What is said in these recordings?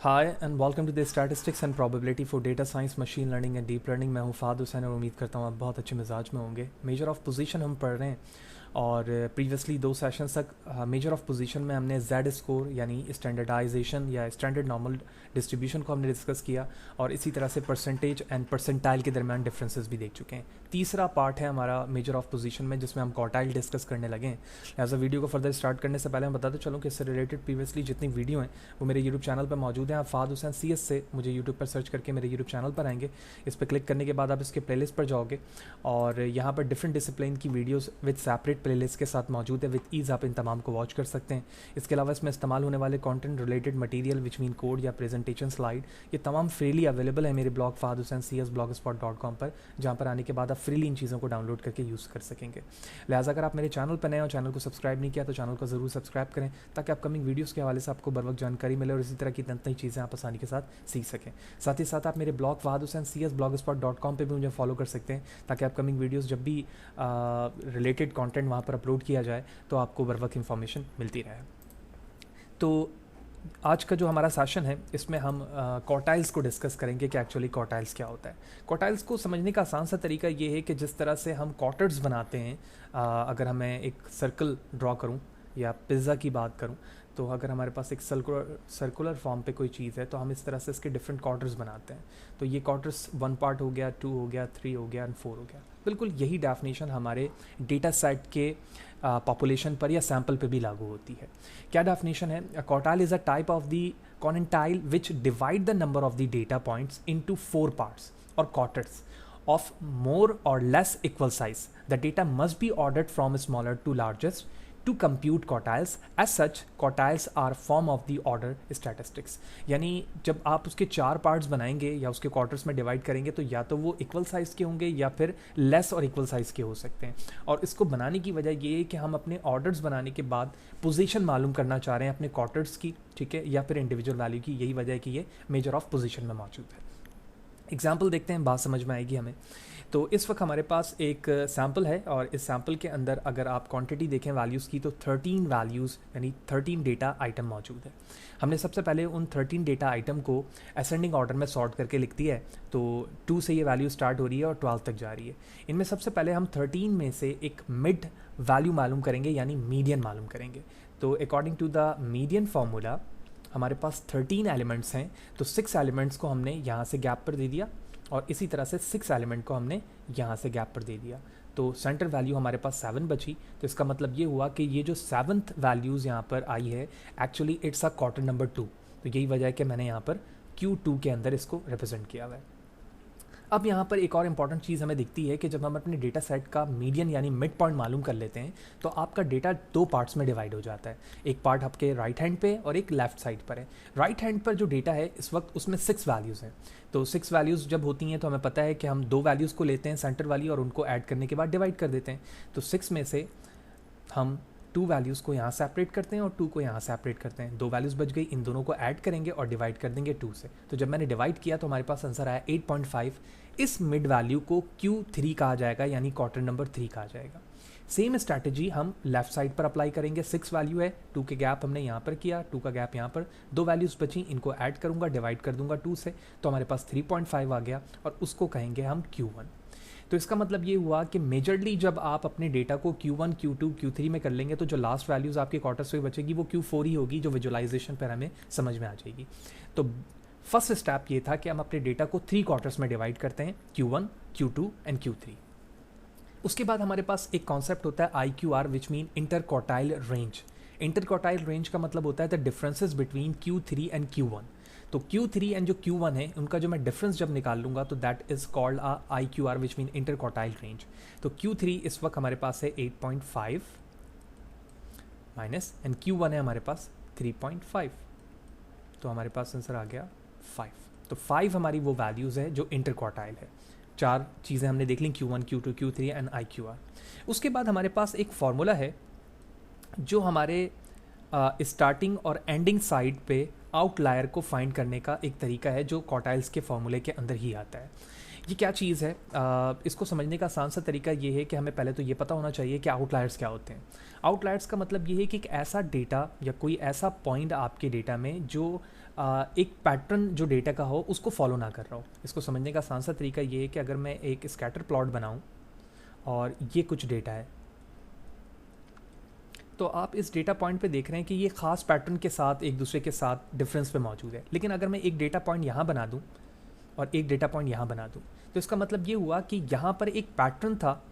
Hi and welcome to the statistics and probability for data science machine learning and deep learning. मैं हूं Fahd Hussain और उम्मीद करता हूं आप बहुत अच्छे मिजाज में होंगे। मेजर ऑफ पोजीशन हम पढ़ रहे हैं और प्रीवियसली 2 सेशंस तक मेजर ऑफ पोजीशन में हमने जेड स्कोर यानी स्टैंडर्डाइजेशन या स्टैंडर्ड नॉर्मल डिस्ट्रीब्यूशन को हमने डिस्कस किया और इसी तरह से परसेंटेज एंड परसेंटाइल के दरमियान डिफरेंसेस भी देख चुके हैं। तीसरा पार्ट है हमारा मेजर ऑफ पोजीशन में जिसमें हम क्वार्टाइल डिस्कस करने लगे हैं। लिहाजा वीडियो को फर्दर स्टार्ट करने से पहले मैं बताते चलूँ कि इससे रिलेटेड प्रीवियसली जितनी वीडियो हैं वो मेरे यूट्यूब चैनल पर मौजूद हैं। आप फाद हुसैन CS से मुझे यूट्यूब पर सर्च करके मेरे यूट्यूब चैनल पर आएंगे। इस पर क्लिक करने के बाद आप इसके प्लेलिस्ट पर जाओगे और यहाँ पर डिफरेंट डिसिप्लिन की वीडियोस विद सेपरेट प्लेलिस्ट के साथ मौजूद है। विद ईज़ आप इन तमाम को वॉच कर सकते हैं। इसके अलावा इसमें इस्तेमाल होने वाले content related material which mean code या प्रेजेंटेशन स्लाइड ये तमाम फ्रीली अवेलेबल है मेरे blog Fahd Hussain CS blogspot.com पर, जहाँ पर आने के बाद आप फ्रीली इन चीज़ों को डाउनलोड करके यूज़ कर सकेंगे। लिहाजा अगर आप मेरे चैनल पर नए और चैनल को सब्सक्राइब नहीं किया तो चैनल को ज़रूर सब्सक्राइब करें ताकि अपकमिंग वीडियोज़ के हवाले से आपको बर वक्त जानकारी मिले और इसी तरह की नई चीज़ें आप आसानी के साथ सीख सकें। साथ ही साथ आप मेरे blog Fahd Hussain CS blogspot.com पे भी मुझे फॉलो कर सकते हैं ताकि अपकमिंग वीडियोस जब भी रिलेटेड कंटेंट वहाँ पर अपलोड किया जाए तो आपको बर वक्त इन्फॉर्मेशन मिलती रहे। तो आज का जो हमारा सेशन है इसमें हम क्वार्टाइल्स को डिस्कस करेंगे कि एक्चुअली क्वार्टाइल्स क्या होता है। क्वार्टाइल्स को समझने का आसान सा तरीका ये है कि जिस तरह से हम क्वार्टर्स बनाते हैं, अगर हमें एक सर्कल ड्रॉ करूं या पिज़्ज़ा की बात करूं तो अगर हमारे पास एक सर्कुलर फॉर्म पे कोई चीज़ है तो हम इस तरह से इसके डिफरेंट क्वार्टर्स बनाते हैं। तो ये क्वार्टर्स 1 पार्ट हो गया, 2 हो गया, 3 हो गया एंड 4 हो गया। बिल्कुल यही डेफिनेशन हमारे डेटा सेट के पॉपुलेशन पर या सैम्पल पे भी लागू होती है। क्या डेफिनेशन है? Quartile is a type of the quartile which divide the number of the data points into 4 parts और quarters of more or less equal size. The data must be ordered from smaller to largest to compute quartiles. As such, quartiles are form of the order statistics. यानी जब आप उसके 4 parts बनाएंगे या उसके quarters में divide करेंगे तो या तो वो इक्वल साइज़ के होंगे या फिर लेस और इक्वल साइज़ के हो सकते हैं। और इसको बनाने की वजह ये है कि हम अपने ऑर्डर्स बनाने के बाद पोजीशन मालूम करना चाह रहे हैं अपने क्वार्टर्स की, ठीक है, या फिर इंडिविजुअल वैल्यू की। यही वजह है कि ये मेजर ऑफ पोजीशन में मौजूद है। एग्जाम्पल देखते हैं, बात समझ में आएगी हमें। तो इस वक्त हमारे पास एक सैम्पल है और इस सैम्पल के अंदर अगर आप क्वांटिटी देखें वैल्यूज़ की तो 13 वैल्यूज़ यानी 13 डेटा आइटम मौजूद है। हमने सबसे पहले उन 13 डेटा आइटम को असेंडिंग ऑर्डर में सॉर्ट करके लिख दिया है। तो 2 से ये वैल्यू स्टार्ट हो रही है और 12 तक जा रही है। इनमें सबसे पहले हम 13 में से एक मिड वैल्यू मालूम करेंगे यानी मीडियन मालूम करेंगे। तो according to the median formula हमारे पास 13 एलिमेंट्स हैं तो 6 एलिमेंट्स को हमने यहाँ से गैप पर दे दिया और इसी तरह से 6 एलिमेंट को हमने यहाँ से गैप पर दे दिया। तो सेंटर वैल्यू हमारे पास 7 बची। तो इसका मतलब ये हुआ कि ये जो 7th वैल्यूज़ यहाँ पर आई है actually it's a quarter number 2। तो यही वजह है कि मैंने यहाँ पर Q2 के अंदर इसको रिप्रेजेंट किया हुआ है। अब यहाँ पर एक और इम्पॉर्टेंट चीज़ हमें दिखती है कि जब हम अपने डेटा सेट का मीडियन यानी मिड पॉइंट मालूम कर लेते हैं तो आपका डेटा 2 पार्ट्स में डिवाइड हो जाता है। एक पार्ट आपके राइट हैंड पे और एक लेफ्ट साइड पर है। राइट हैंड पर जो डेटा है इस वक्त उसमें 6 वैल्यूज़ हैं। तो 6 वैल्यूज़ जब होती हैं तो हमें पता है कि हम 2 वैल्यूज़ को लेते हैं सेंटर वाली और उनको ऐड करने के बाद डिवाइड कर देते हैं। तो 6 में से हम 2 वैल्यूज़ को यहाँ सेपरेट करते हैं और 2 को यहाँ सेपरेट करते हैं। 2 वैल्यूज़ बच गई, इन दोनों को ऐड करेंगे और डिवाइड कर देंगे 2 से। तो जब मैंने डिवाइड किया तो हमारे पास आंसर आया 8.5। इस मिड वैल्यू को Q3 कहा जाएगा यानी क्वार्टर नंबर 3 कहा जाएगा। सेम स्ट्रैटेजी हम लेफ्ट साइड पर अप्लाई करेंगे। 6 वैल्यू है, 2 के गैप हमने यहाँ पर किया, 2 का गैप यहाँ पर, 2 वैल्यूज़ बची, इनको ऐड करूँगा, डिवाइड कर दूंगा 2 से, तो हमारे पास 3.5 आ गया और उसको कहेंगे हम Q1। तो इसका मतलब ये हुआ कि मेजरली जब आप अपने डेटा को Q1, Q2, Q3 में कर लेंगे तो जो लास्ट वैल्यूज़ आपके क्वार्टर से बचेगी वो Q4 ही होगी, जो विजुअलाइजेशन पर हमें समझ में आ जाएगी। तो फर्स्ट स्टेप ये था कि हम अपने डेटा को 3 क्वार्टर्स में डिवाइड करते हैं, Q1, Q2 एंड Q3। उसके बाद हमारे पास एक कॉन्सेप्ट होता है IQR which mean inter quartile range. Inter quartile range का मतलब होता है the differences between Q3 and Q1। तो Q3 एंड जो Q1 है उनका जो मैं डिफरेंस जब निकाल लूँगा तो that is called IQR which mean inter quartile range. तो Q3 इस वक्त हमारे पास है 8.5 माइनस एंड Q1 है हमारे पास 3.5। तो हमारे पास आंसर आ गया 5। तो 5 हमारी वो वैल्यूज़ है जो इंटर क्वार्टाइल है। 4 चीज़ें हमने देख ली, Q1, Q2, Q3 and IQR। उसके बाद हमारे पास एक फार्मूला है जो हमारे स्टार्टिंग और एंडिंग साइड पे आउटलायर को फाइंड करने का एक तरीका है जो क्वार्टाइल्स के फार्मूले के अंदर ही आता है। ये क्या चीज़ है? इसको समझने का आसान सा तरीका ये है कि हमें पहले तो ये पता होना चाहिए कि आउटलायर्स क्या होते हैं। आउटलायर्स का मतलब ये है कि एक ऐसा डेटा या कोई ऐसा पॉइंट आपके डेटा में जो एक पैटर्न जो डेटा का हो उसको फॉलो ना कर रहा हो। इसको समझने का आसान सा तरीका ये है कि अगर मैं एक स्कैटर प्लॉट बनाऊं और ये कुछ डेटा है, तो आप इस डेटा पॉइंट पे देख रहे हैं कि ये ख़ास पैटर्न के साथ एक दूसरे के साथ डिफरेंस पे मौजूद है। लेकिन अगर मैं एक डेटा पॉइंट यहाँ बना दूँ और एक डेटा पॉइंट यहाँ बना दूँ, तो इसका मतलब ये हुआ कि यहाँ पर एक पैटर्न था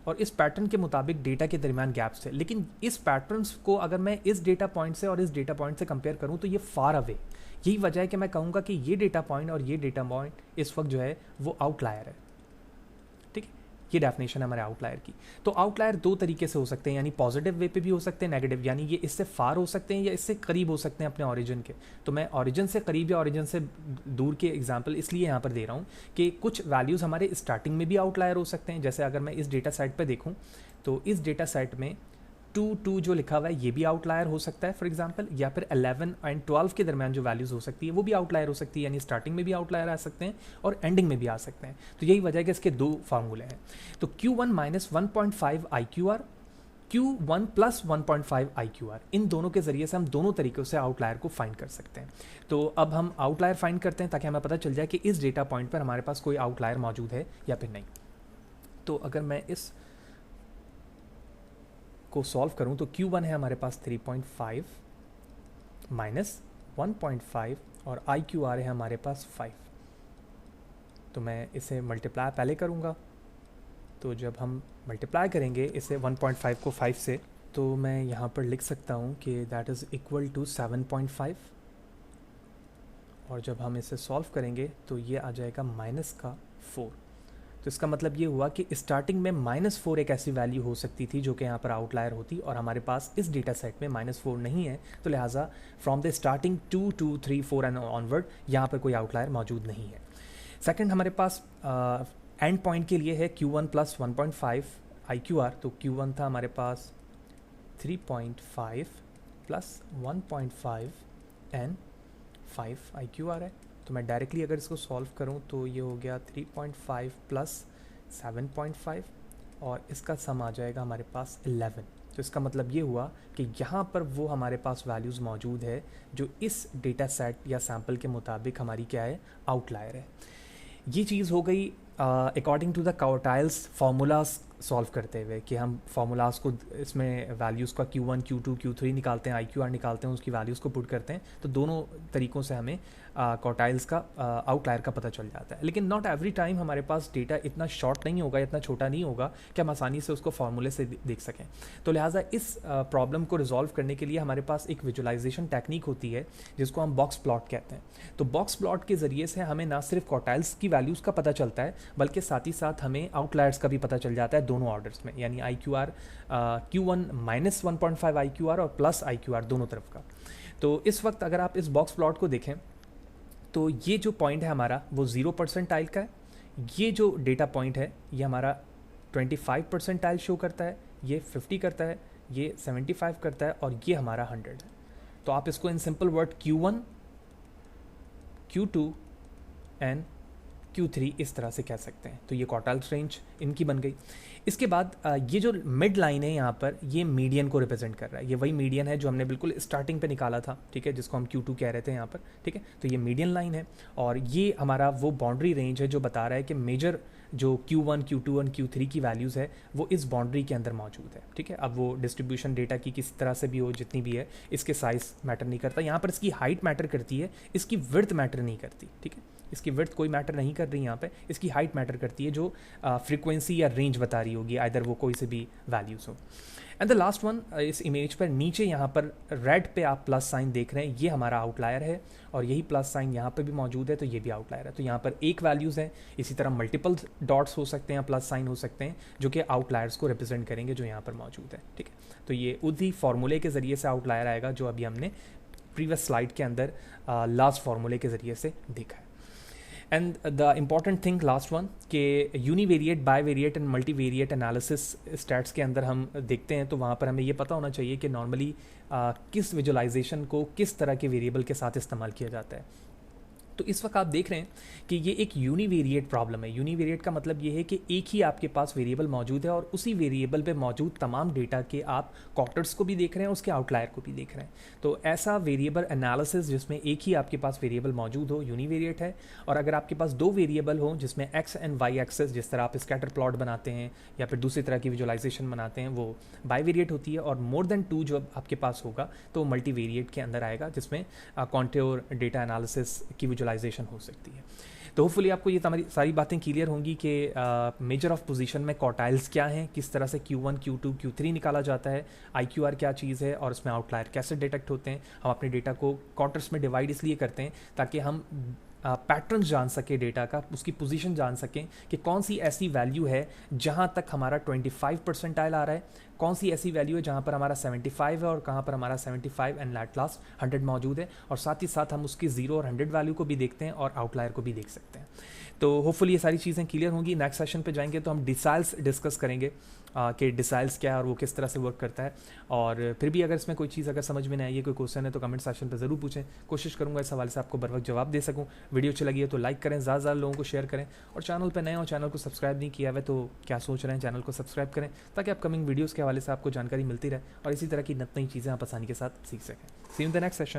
और इस पैटर्न के मुताबिक डेटा के दरमियान गैप्स थे। लेकिन इस पैटर्न्स को अगर मैं इस डेटा पॉइंट से और इस डेटा पॉइंट से कंपेयर करूँ तो ये फार अवे। यही वजह है कि मैं कहूँगा कि ये डेटा पॉइंट और ये डेटा पॉइंट इस वक्त जो है वो आउटलायर है। ठीक है, ये डेफिनेशन है हमारे आउटलायर की। तो आउटलायर दो तरीके से हो सकते हैं, यानी पॉजिटिव वे पे भी हो सकते हैं, नेगेटिव, यानी ये इससे फार हो सकते हैं या इससे करीब हो सकते हैं अपने ओरिजिन के। तो मैं ओरिजिन से करीब या ओरिजिन से दूर के एग्जांपल इसलिए यहाँ पर दे रहा हूँ कि कुछ वैल्यूज़ हमारे स्टार्टिंग में भी आउटलायर हो सकते हैं। जैसे अगर मैं इस डेटा सेट पर देखूँ तो इस डेटा सेट में 2 जो लिखा हुआ है ये भी आउटलायर हो सकता है फॉर एग्जांपल, या फिर 11 एंड 12 के दरमियान जो वैल्यूज़ हो सकती है वो भी आउटलायर हो सकती है, यानी स्टार्टिंग में भी आउटलायर आ सकते हैं और एंडिंग में भी आ सकते हैं। तो यही वजह है कि इसके दो फार्मूले हैं। तो Q1 minus 1.5 IQR, Q1 plus 1.5 IQR, इन दोनों के ज़रिए से हम दोनों तरीक़ों से आउटलायर को फाइंड कर सकते हैं। तो अब हम आउटलायर फाइंड करते हैं ताकि हमें पता चल जाए कि इस डेटा पॉइंट पर हमारे पास कोई आउटलायर मौजूद है या फिर नहीं। तो अगर मैं इस को सॉल्व करूं तो Q1 है हमारे पास 3.5 माइनस 1.5 और IQR है हमारे पास 5। तो मैं इसे मल्टीप्लाई पहले करूंगा, तो जब हम मल्टीप्लाई करेंगे इसे 1.5 को 5 से, तो मैं यहाँ पर लिख सकता हूँ कि दैट इज़ इक्वल टू 7.5, और जब हम इसे सॉल्व करेंगे तो ये आ जाएगा -4। तो इसका मतलब ये हुआ कि स्टार्टिंग में -4 एक ऐसी वैल्यू हो सकती थी जो कि यहाँ पर आउटलायर होती, और हमारे पास इस डेटा सेट में -4 नहीं है, तो लिहाजा from the starting 2, 2, 3, 4 and onward यहाँ पर कोई आउटलायर मौजूद नहीं है। सेकंड हमारे पास एंड पॉइंट के लिए है Q1 प्लस 1.5 IQR। तो Q1 था हमारे पास 3.5 प्लस 1.5 एंड 5 IQR है। तो मैं डायरेक्टली अगर इसको सॉल्व करूं तो ये हो गया 3.5 प्लस 7.5 और इसका सम आ जाएगा हमारे पास 11। तो इसका मतलब ये हुआ कि यहाँ पर वो हमारे पास वैल्यूज़ मौजूद है जो इस डेटा सेट या सैम्पल के मुताबिक हमारी क्या है, आउटलायर है। ये चीज़ हो गई according to the quartiles formulas solve करते हुए, कि हम फार्मूलाज को इसमें वैल्यूज़ का Q1, Q2, Q3 निकालते हैं, IQR निकालते हैं, उसकी वैल्यूज़ को पुट करते हैं। तो दोनों तरीक़ों से हमें क्वार्टाइल्स का आउटलायर का पता चल जाता है। लेकिन नॉट एवरी टाइम हमारे पास डेटा इतना शॉर्ट नहीं होगा, इतना छोटा नहीं होगा कि हम आसानी से उसको फार्मूले से देख सकें। तो लिहाजा इस प्रॉब्लम को रिजॉल्व करने के लिए हमारे पास एक विजुअलाइजेशन टेक्निक होती है जिसको हम बॉक्स प्लॉट कहते हैं। तो बॉक्स प्लॉट के ज़रिए से हमें ना सिर्फ क्वार्टाइल्स की वैल्यूज़ का पता चलता है बल्कि साथ ही साथ हमें आउटलायर्स का भी पता चल जाता है दोनों ऑर्डर्स में, यानी IQR Q1 माइनस 1.5 IQR और प्लस IQR दोनों तरफ का। तो इस वक्त अगर आप इस बॉक्स प्लॉट को देखें तो ये जो पॉइंट है हमारा वो 0 परसेंटाइल का है, ये जो डेटा पॉइंट है ये हमारा 25 परसेंटाइल शो करता है, ये 50 करता है, ये 75 करता है और ये हमारा 100 है। तो आप इसको in simple word Q1, Q2 and Q3 इस तरह से कह सकते हैं। तो ये क्वार्टाइल्स रेंज इनकी बन गई। इसके बाद ये जो मिड लाइन है यहाँ पर, ये मीडियन को रिप्रेजेंट कर रहा है। ये वही मीडियन है जो हमने बिल्कुल स्टार्टिंग पे निकाला था, ठीक है, जिसको हम Q2 कह रहे थे यहाँ पर, ठीक है। तो ये मीडियन लाइन है और ये हमारा वो बाउंड्री रेंज है जो बता रहा है कि मेजर जो Q1, Q2 और Q3 की वैल्यूज़ है वो इस बाउंड्री के अंदर मौजूद है, ठीक है। अब वो डिस्ट्रीब्यूशन डेटा की किस तरह से भी हो, जितनी भी है, इसके साइज़ मैटर नहीं करता। यहाँ पर इसकी हाइट मैटर करती है, इसकी विड्थ मैटर नहीं करती, ठीक है। इसकी विड्थ कोई मैटर नहीं कर रही यहाँ पे, इसकी हाइट मैटर करती है जो फ्रीक्वेंसी या रेंज बता रही होगी, आइदर वो कोई से भी वैल्यूज़ हो। एंड द लास्ट वन, इस इमेज पर नीचे यहाँ पर रेड पे आप प्लस साइन देख रहे हैं, ये हमारा आउटलायर है और यही प्लस साइन यहाँ पे भी मौजूद है, तो ये भी आउटलायर है। तो यहाँ पर एक वैल्यूज़ है, इसी तरह मल्टीपल डॉट्स हो सकते हैं, प्लस साइन हो सकते हैं जो कि आउटलायर्स को रिप्रेजेंट करेंगे जो यहाँ पर मौजूद है, ठीक है। तो ये उसी फार्मूले के ज़रिए से आउटलायर आएगा जो अभी हमने प्रीवियस स्लाइड के अंदर लास्ट फार्मूले के ज़रिए से देखा है। And the important thing last one कि univariate, bivariate and multivariate analysis stats के अंदर हम देखते हैं तो वहाँ पर हमें ये पता होना चाहिए कि नॉर्मली किस विजुअलाइजेशन को किस तरह के वेरिएबल के साथ इस्तेमाल किया जाता है। तो इस वक्त आप देख रहे हैं कि ये एक यूनिवेरिएट प्रॉब्लम है। यूनिवेरिएट का मतलब ये है कि एक ही आपके पास वेरिएबल मौजूद है और उसी वेरिएबल पे मौजूद तमाम डेटा के आप क्वार्टर्स को भी देख रहे हैं, उसके आउटलायर को भी देख रहे हैं। तो ऐसा वेरिएबल एनालिसिस जिसमें एक ही आपके पास वेरिएबल मौजूद हो, यूनिवेरिएट है। और अगर आपके पास दो वेरिएबल हो जिसमें एक्स एंड वाई एक्सेस, जिस तरह आप स्कैटर प्लॉट बनाते हैं या फिर दूसरी तरह की विजुअलाइजेशन बनाते हैं, वो बाईवेरिएट होती है। और मोर देन टू जो आपके पास होगा तो मल्टीवेरिएट के अंदर आएगा, जिसमें कॉन्टूर डेटा एनालिसिस की विजुअलाइजेशन हो सकती है। तो होपफुली आपको ये सारी बातें क्लियर होंगी कि मेजर ऑफ पोजीशन में क्वार्टाइल्स क्या हैं, किस तरह से Q1, Q2, Q3 निकाला जाता है, IQR क्या चीज़ है और उसमें आउटलायर कैसे डिटेक्ट होते हैं। हम अपने डेटा को क्वार्टर्स में डिवाइड इसलिए करते हैं ताकि हम पैटर्न्स जान सके डेटा का, उसकी पोजीशन जान सकें कि कौन सी ऐसी वैल्यू है जहां तक हमारा 25 परसेंटाइल आ रहा है, कौन सी ऐसी वैल्यू है जहां पर हमारा 75 है और कहां पर हमारा 75 एंड एट लास्ट 100 मौजूद है। और साथ ही साथ हम उसकी 0 और 100 वैल्यू को भी देखते हैं और आउटलायर को भी देख सकते हैं। तो होपफुली ये सारी चीज़ें क्लियर होंगी। नेक्स्ट सेशन पे जाएंगे तो हम डिसाइल्स डिस्कस करेंगे कि डिसाइल्स क्या है और वो किस तरह से वर्क करता है। और फिर भी अगर इसमें कोई चीज़ अगर समझ में नहीं आई है, कोई क्वेश्चन है, तो कमेंट सेक्शन पे ज़रूर पूछें। कोशिश करूँगा इस हवाले से आपको बर वक्त जवाब दे सकूँ। वीडियो अच्छी लगी है तो लाइक करें, ज़्यादा लोगों को शेयर करें। और चैनल पर नए हो, चैनल को सब्सक्राइब नहीं किया हुआ तो क्या सोच रहे हैं, चैनल को सब्सक्राइब करें ताकि अपकमिंग वीडियोज़ के हवाले से आपको जानकारी मिलती रहे और इसी तरह की नई चीज़ें आप आसानी के साथ सीख सकें। See you in the next session.